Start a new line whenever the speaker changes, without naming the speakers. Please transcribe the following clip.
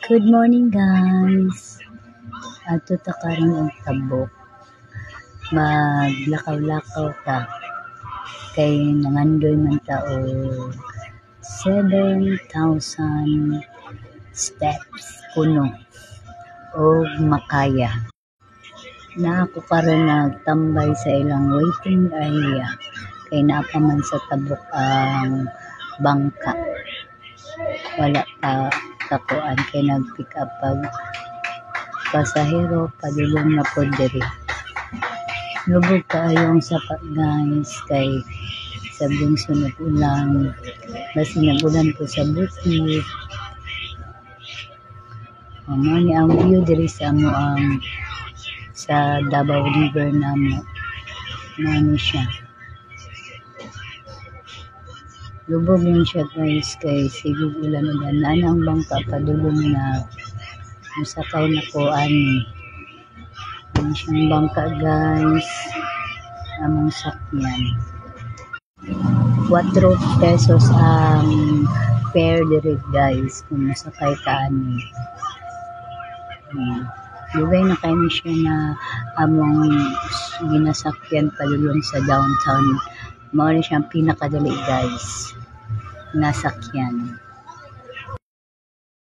Good morning guys. Ato ta karon og tabok. Maglakaw-lakaw ta kay nangandoy man ta og 7,000 steps kuno og makaya. Na ako karon nagtambay sa ilang waiting area kay naa pa man sa tabok ang bangka. Wala pa kakuan kay nag-pick up pag pasahero padulong na po diri. Lubog kaayong sapat guys kay sabing sunod ulan. Basi nagulan po sa bukid. Ni ang view diri sa amo ang sa Davao River namo. Nani siya. Lubog yun siya guys kay sigig ulan ulan na ang bangka padulong na musakaw na ko ani. Ano siyang bangka guys, among sakyan. 4 pesos ang fare diri guys kung masakay ka ani. Lugay na kayo siya na among ginasakyan padulong sa downtown. Mao ni siyang pinakadali guys nasakyan.